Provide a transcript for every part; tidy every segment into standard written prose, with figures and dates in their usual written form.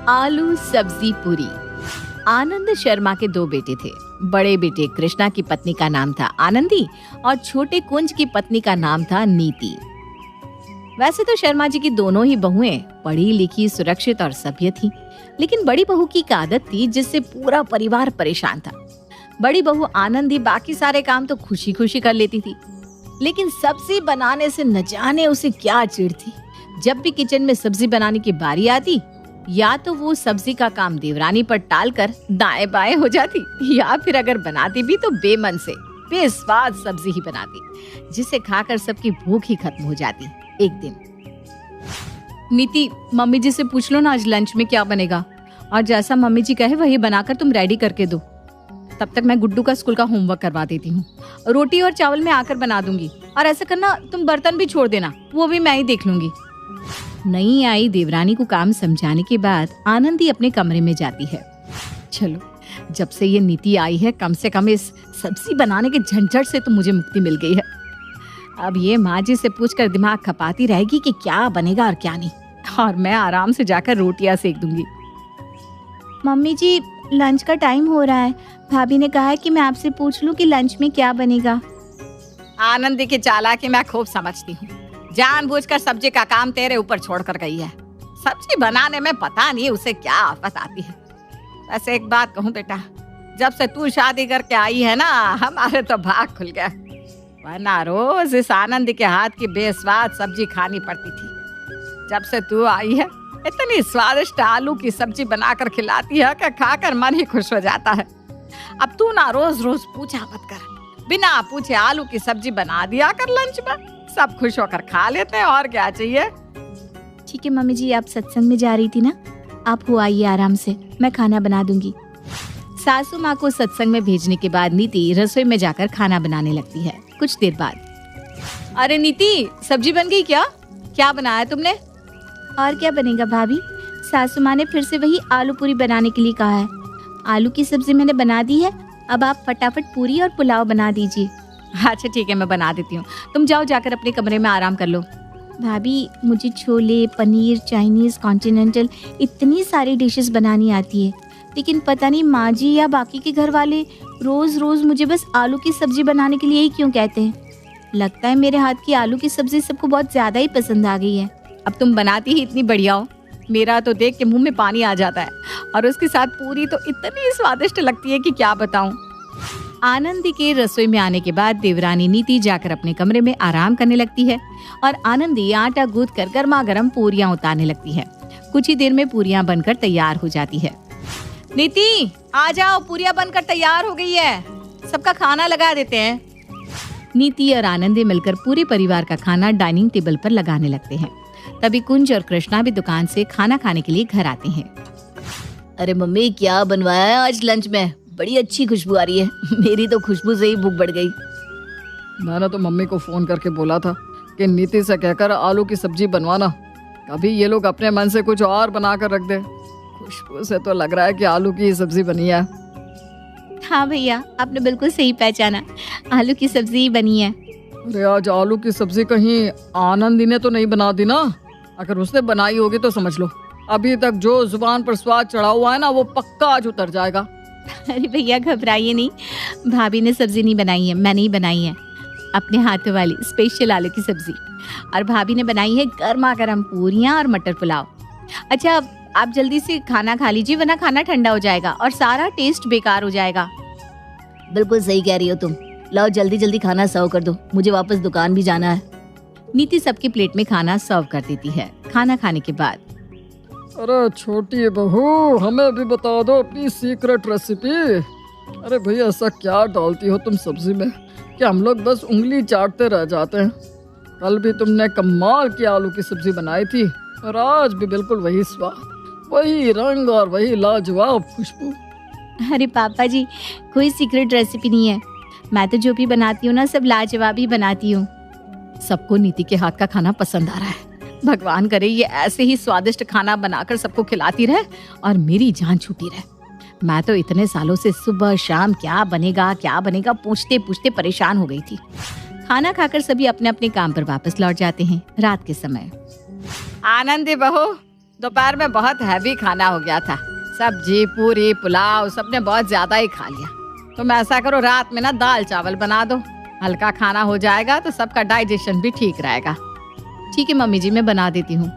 आलू सब्जी पूरी। आनंद शर्मा के दो बेटे थे। बड़े बेटे कृष्णा की पत्नी का नाम था आनंदी और छोटे कुंज की पत्नी का नाम था नीति। वैसे तो शर्मा जी की दोनों ही बहुएं पढ़ी लिखी, सुरक्षित और सभ्य थी, लेकिन बड़ी बहू की एक आदत थी जिससे पूरा परिवार परेशान था। बड़ी बहू आनंदी बाकी सारे काम तो खुशी खुशी कर लेती थी, लेकिन सब्जी बनाने से न जाने उसे क्या चिढ़ थी। जब भी किचन में सब्जी बनाने की बारी आती, या तो वो सब्जी का काम देवरानी पर टालकर दाएं बाएं हो जाती, या फिर अगर बनाती भी तो बेमन से बेस्वाद सब्जी ही बनाती, जिसे खाकर सबकी भूख ही खत्म हो जाती। एक दिन, नीति, मम्मी जी से पूछ लो ना आज लंच में क्या बनेगा, और जैसा मम्मी जी कहे वही बनाकर तुम रेडी करके दो। तब तक मैं गुड्डू का स्कूल का होमवर्क करवा देती हूँ। रोटी और चावल मैं आकर बना दूंगी, और ऐसा करना तुम बर्तन भी छोड़ देना, वो भी मैं ही देख लूंगी। नई आई देवरानी को काम समझाने के बाद आनंदी अपने कमरे में जाती है। चलो, जब से ये नीति आई है कम से कम इस सब्जी बनाने के झंझट से तो मुझे मुक्ति मिल गई है। अब ये माँ जी से पूछकर दिमाग खपाती रहेगी कि क्या बनेगा और क्या नहीं, और मैं आराम से जाकर रोटियां सेक दूंगी। मम्मी जी, लंच का टाइम हो रहा है। भाभी ने कहा है कि मैं आपसे पूछ लूं कि लंच में क्या बनेगा। आनंदी की चालाकी मैं खूब समझती हूँ। जानबूझकर सब्जी का काम तेरे ऊपर छोड़कर गई है। सब्जी बनाने में पता नहीं उसे क्या आफत आती है। वैसे एक बात कहूँ बेटा, जब से तू शादी करके आई है ना, हमारे तो भाग खुल गया, वरना रोज इस आनंदी के हाथ की बेस्वाद सब्जी खानी पड़ती थी। जब से तू आई है इतनी स्वादिष्ट आलू की सब्जी बनाकर खिलाती है कि खाकर मन ही खुश हो जाता है। अब तू ना रोज रोज पूछा मत कर, बिना पूछे आलू की सब्जी बना दिया कर लंच में, सब खुश होकर खा लेते हैं, और क्या चाहिए। ठीक है मम्मी जी, आप सत्संग में जा रही थी ना, आप हो आइए आराम से, मैं खाना बना दूंगी। सासू माँ को सत्संग में भेजने के बाद नीति रसोई में जाकर खाना बनाने लगती है। कुछ देर बाद, अरे नीति, सब्जी बन गई क्या? क्या बनाया तुमने? और क्या बनेगा भाभी, सासू माँ ने फिर से वही आलू पूरी बनाने के लिए कहा है। आलू की सब्जी मैंने बना दी है, अब आप फटाफट पूरी और पुलाव बना दीजिए। अच्छा ठीक है, मैं बना देती हूँ, तुम जाओ जाकर अपने कमरे में आराम कर लो। भाभी, मुझे छोले, पनीर, चाइनीज, कॉन्टिनेंटल इतनी सारी डिशेस बनानी आती है, लेकिन पता नहीं माँ जी या बाकी के घर वाले रोज रोज मुझे बस आलू की सब्जी बनाने के लिए ही क्यों कहते हैं। लगता है मेरे हाथ की आलू की सब्जी सबको बहुत ज्यादा ही पसंद आ गई है। अब तुम बनाती ही इतनी बढ़िया हो, मेरा तो देख के मुंह में पानी आ जाता है, और उसके साथ पूरी तो इतनी स्वादिष्ट लगती है कि क्या बताऊं। आनंदी के रसोई में आने के बाद देवरानी नीति जाकर अपने कमरे में आराम करने लगती है, और आनंदी आटा गूंथ कर गर्मा गर्म पूरियां उतारने लगती है। कुछ ही देर में पूरियां बनकर तैयार हो जाती है। नीति, आ जाओ, पूरियां बनकर तैयार हो गई है, सबका खाना लगा देते हैं। नीति और आनंदी मिलकर पूरे परिवार का खाना डाइनिंग टेबल पर लगाने लगते हैं। तभी कुंज और कृष्णा भी दुकान से खाना खाने के लिए घर आते हैं। अरे मम्मी, क्या बनवाया है आज लंच में? बड़ी अच्छी खुशबू आ रही है। मेरी तो खुशबू से ही भूख बढ़ गई। मैंने तो मम्मी को फोन करके बोला था कि नीति से कहकर आलू की सब्जी बनवाना, कभी ये लोग अपने मन से कुछ और बना कर रख दे। खुशबू से तो लग रहा है कि आलू की सब्जी बनी है। हाँ भैया, आपने बिल्कुल सही पहचाना, आलू की सब्जी ही बनी है। अरे आज आलू की सब्जी कहीं आनंदी ने तो नहीं बना दी ना? अगर उसने बनाई होगी तो समझ लो अभी तक जो जुबान पर स्वाद चढ़ा हुआ है ना, वो पक्का आज उतर जाएगा। अरे भैया घबराइए नहीं, भाभी ने सब्जी नहीं बनाई है, मैंने ही बनाई है, अपने हाथों वाली स्पेशल आलू की सब्जी। और भाभी ने बनाई है गर्मा गर्म पूरियां और मटर पुलाव। अच्छा, आप जल्दी से खाना खा लीजिए, वरना खाना ठंडा हो जाएगा और सारा टेस्ट बेकार हो जाएगा। बिल्कुल सही कह रही हो तुम। लाओ जल्दी जल्दी खाना सर्व कर दो, मुझे वापस दुकान भी जाना है। नीति सबकी प्लेट में खाना सर्व कर देती है। खाना खाने के बाद, अरे छोटी बहू, हमें भी बता दो अपनी सीक्रेट रेसिपी। अरे भैया, ऐसा क्या डालती हो तुम सब्जी में कि हम लोग बस उंगली चाटते रह जाते हैं? कल भी तुमने कमाल की आलू की सब्जी बनाई थी, और आज भी बिल्कुल वही स्वाद, वही रंग और वही लाजवाब खुशबू। अरे पापा जी, कोई सीक्रेट रेसिपी नहीं है, मैं तो जो भी बनाती हूँ ना सब लाजवाब ही बनाती हूँ। सबको नीति के हाथ का खाना पसंद आ रहा है। भगवान करे ये ऐसे ही स्वादिष्ट खाना बनाकर सबको खिलाती रहे और मेरी जान छूटी रहे। मैं तो इतने सालों से सुबह शाम क्या बनेगा पूछते पूछते परेशान हो गई थी। खाना खाकर सभी अपने अपने काम पर वापस लौट जाते हैं। रात के समय, आनंदी बहू, दोपहर में बहुत हैवी खाना हो गया था, सब्जी पूरी पुलाव सबने बहुत ज्यादा ही खा लिया। तुम ऐसा करो, रात में ना दाल चावल बना दो, हल्का खाना हो जाएगा तो सबका डाइजेशन भी ठीक रहेगा। ठीक है मम्मी जी, मैं बना देती हूँ।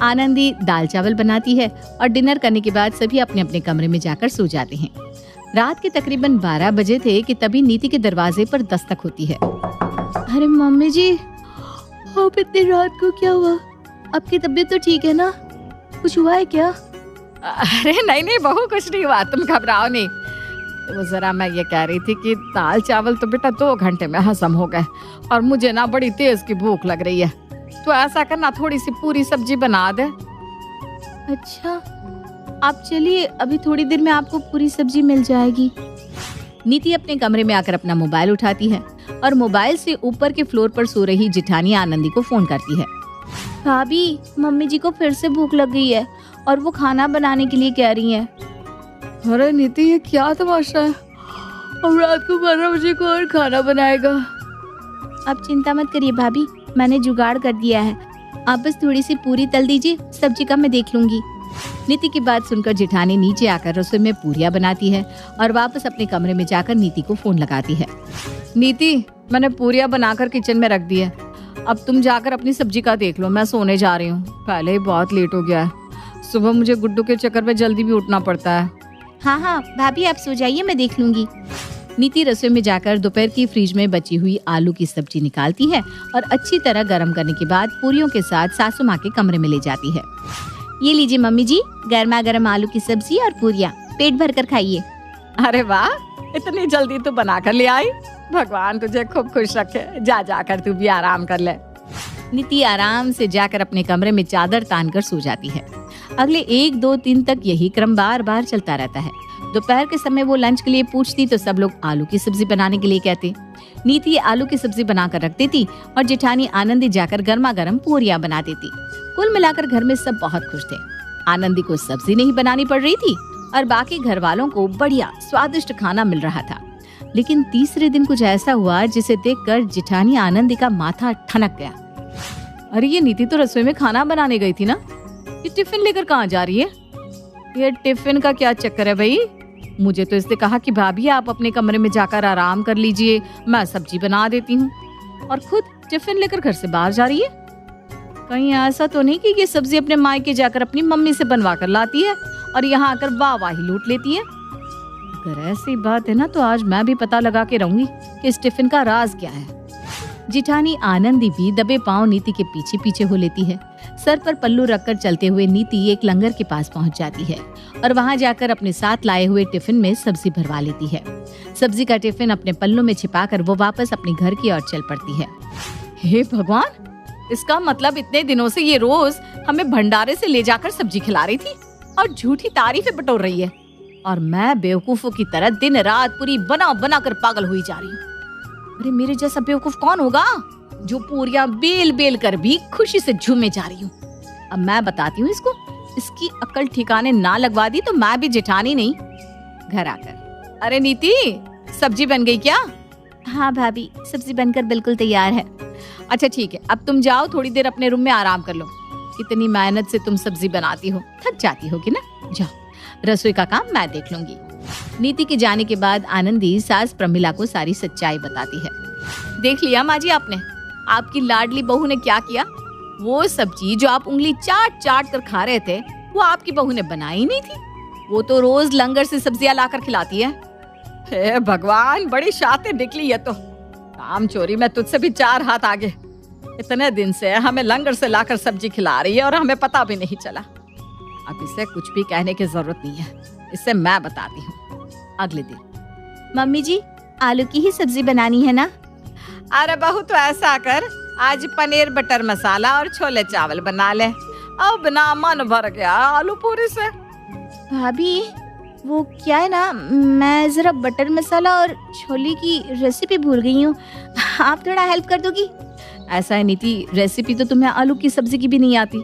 आनंदी दाल चावल बनाती है और डिनर करने के बाद सभी अपने अपने कमरे में जाकर सो जाते हैं। रात के तकरीबन 12 बजे थे कि तभी नीति के दरवाजे पर दस्तक होती है। अरे मम्मी जी, अब इतनी रात को क्या हुआ? आपकी तबीयत तो ठीक है ना? कुछ हुआ है क्या? अरे नहीं बहू, कुछ नहीं हुआ, तुम घबराओ नहीं। वो जरा मैं ये कह रही थी कि दाल चावल तो बेटा 2 घंटे में हजम हो गए और मुझे ना बड़ी तेज की भूख लग रही है। तो ऐसा करना, थोड़ी सी पूरी सब्जी बना दे। अच्छा, आप चलिए, अभी थोड़ी देर में आपको पूरी सब्जी मिल जाएगी। नीति अपने कमरे में आकर अपना मोबाइल उठाती है और मोबाइल से ऊपर के फ्लोर पर सो रही जिठानी आनंदी को फोन करती है। भाभी, मम्मी जी को फिर से भूख लग गई है और वो खाना बनाने के लिए कह रही है। अरे नीति, ये क्या तमाशा है? अब रात को 12 बजे को और खाना बनाएगा? आप चिंता मत करिए भाभी, मैंने जुगाड़ कर दिया है। आप बस थोड़ी सी पूरी तल दीजिए, सब्जी का मैं देख लूंगी। नीति की बात सुनकर जिठानी नीचे आकर रसोई में पूरियां बनाती है और वापस अपने कमरे में जाकर नीति को फोन लगाती है। नीति, मैंने पूरियां बनाकर किचन में रख दी है, अब तुम जाकर अपनी सब्जी का देख लो, मैं सोने जा रही हूँ, पहले ही बहुत लेट हो गया है। सुबह मुझे गुड्डू के चक्कर में जल्दी भी उठना पड़ता है। हाँ भाभी, आप सो जाइए, मैं देख लूंगी। नीति रसोई में जाकर दोपहर की फ्रिज में बची हुई आलू की सब्जी निकालती है और अच्छी तरह गर्म करने के बाद पूरियों के साथ सासू माँ के कमरे में ले जाती है। ये लीजिए मम्मी जी, गर्मा गर्म आलू की सब्जी और पूरियां, पेट भर कर खाइए। अरे वाह, इतनी जल्दी तू बना कर ले आई, भगवान तुझे खूब खुश रखे। जा जाकर तू भी आराम कर ले। नीति आराम से जाकर अपने कमरे में चादर तान कर सो जाती है। अगले 1-2 दिन तक यही क्रम बार बार चलता रहता है। दोपहर के समय वो लंच के लिए पूछती तो सब लोग आलू की सब्जी बनाने के लिए कहते। नीति आलू की सब्जी बनाकर रख देती और जेठानी आनंदी जाकर गर्मा गर्म पूरियां बना देती। कुल मिलाकर घर में सब बहुत खुश थे। आनंदी को सब्जी नहीं बनानी पड़ रही थी और बाकी घर वालों को बढ़िया स्वादिष्ट खाना मिल रहा था। लेकिन तीसरे दिन कुछ ऐसा हुआ जिसे देखकर जेठानी आनंदी का माथा ठनक गया। अरे ये नीति तो रसोई में खाना बनाने गई थी ना, ये टिफिन लेकर कहाँ जा रही है? ये टिफिन का क्या चक्कर है भाई? मुझे तो इसने कहा कि भाभी आप अपने कमरे में जाकर आराम कर लीजिए, मैं सब्जी बना देती हूँ, और खुद टिफिन लेकर घर से बाहर जा रही है। कहीं ऐसा तो नहीं कि ये सब्जी अपने मायके जाकर अपनी मम्मी से बनवा कर लाती है और यहाँ आकर वाह-वाही लूट लेती है? अगर ऐसी बात है ना तो आज मैं भी पता लगा के रहूंगी कि इस टिफिन का राज क्या है। जिठानी आनंदी भी दबे पांव नीति के पीछे पीछे हो लेती है। सर पर पल्लू रखकर चलते हुए नीति एक लंगर के पास पहुंच जाती है और वहां जाकर अपने साथ लाए हुए टिफिन में सब्जी भरवा लेती है। सब्जी का टिफिन अपने पल्लू में छिपाकर वो वापस अपने घर की ओर चल पड़ती है। हे भगवान, इसका मतलब इतने दिनों से ये रोज हमें भंडारे से ले जाकर सब्जी खिला रही थी और झूठी तारीफें बटोर रही है, और मैं बेवकूफों की तरह दिन रात पूरी बना बना कर पागल हुई जा रही हूँ। अरे मेरे जैसा बेवकूफ कौन होगा जो पूरियां बेल बेल कर भी खुशी से झूमे जा रही हूँ। अब मैं बताती हूँ इसको, इसकी अक्ल ठिकाने ना लगवा दी तो मैं भी जेठानी नहीं। घर आकर, अरे नीति, सब्जी बन गई क्या? हाँ भाभी, सब्जी बनकर बिल्कुल तैयार है। अच्छा ठीक है, अब तुम जाओ, थोड़ी देर अपने रूम में आराम कर लो। इतनी मेहनत से तुम सब्जी बनाती हो, थक जाती होगी ना। जाओ, रसोई का काम मैं देख लूंगी। नीति के जाने के बाद आनंदी सास प्रमिला को सारी सच्चाई बताती है। देख लिया माँ जी आपने, आपकी लाडली बहू ने क्या किया। वो सब्जी जो आप उंगली चाट चाट कर खा रहे थे वो आपकी बहू ने बनाई नहीं थी, वो तो रोज लंगर से सब्जियां लाकर खिलाती है। हे भगवान, बड़ी शातिर निकली है तो। काम चोरी में तुझसे भी 4 हाथ आगे। इतने दिन से हमें लंगर से लाकर सब्जी खिला रही है और हमें पता भी नहीं चला। अब इसे कुछ भी कहने की जरूरत नहीं है, इससे मैं बताती हूँ। अगले दिन, मम्मी जी, आलू की ही सब्जी बनानी है ना? अरे बहू, तो ऐसा कर, आज पनीर बटर मसाला और छोले चावल बना ले। अब ना मन भर गया आलू पूरी से। भाभी, वो क्या है ना, मैं जरा बटर मसाला और छोले की रेसिपी भूल गई हूँ, आप थोड़ा हेल्प कर दोगी? ऐसा है नीति, रेसिपी तो तुम्हें आलू की सब्जी की भी नहीं आती,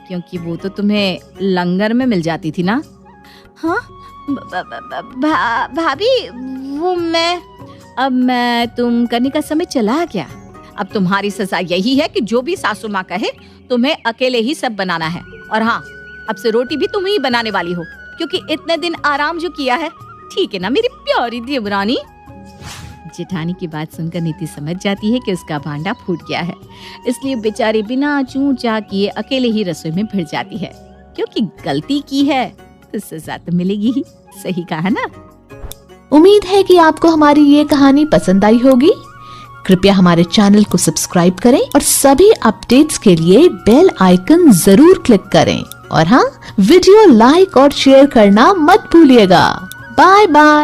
क्योंकि वो तो तुम्हें लंगर में मिल जाती थी ना। हाँ भाभी, वो मैं तुम करने का समय चला क्या? अब तुम्हारी सजा यही है कि जो भी सासू माँ कहे तुम्हें अकेले ही सब बनाना है। और हाँ, अब से रोटी भी तुम ही बनाने वाली हो, क्योंकि इतने दिन आराम जो किया है। ठीक है ना मेरी प्यारी देवरानी? जेठानी की बात सुनकर नीति समझ जाती है कि उसका भांडा फूट गया है, इसलिए बेचारी बिना चूं चा किए अकेले ही रसोई में भिड़ जाती है, क्योंकि गलती की है तो सजा तो मिलेगी ही। सही कहा ना? उम्मीद है कि आपको हमारी ये कहानी पसंद आई होगी। कृपया हमारे चैनल को सब्सक्राइब करें और सभी अपडेट्स के लिए बेल आइकन जरूर क्लिक करें। और हाँ, वीडियो लाइक और शेयर करना मत भूलिएगा। Bye bye.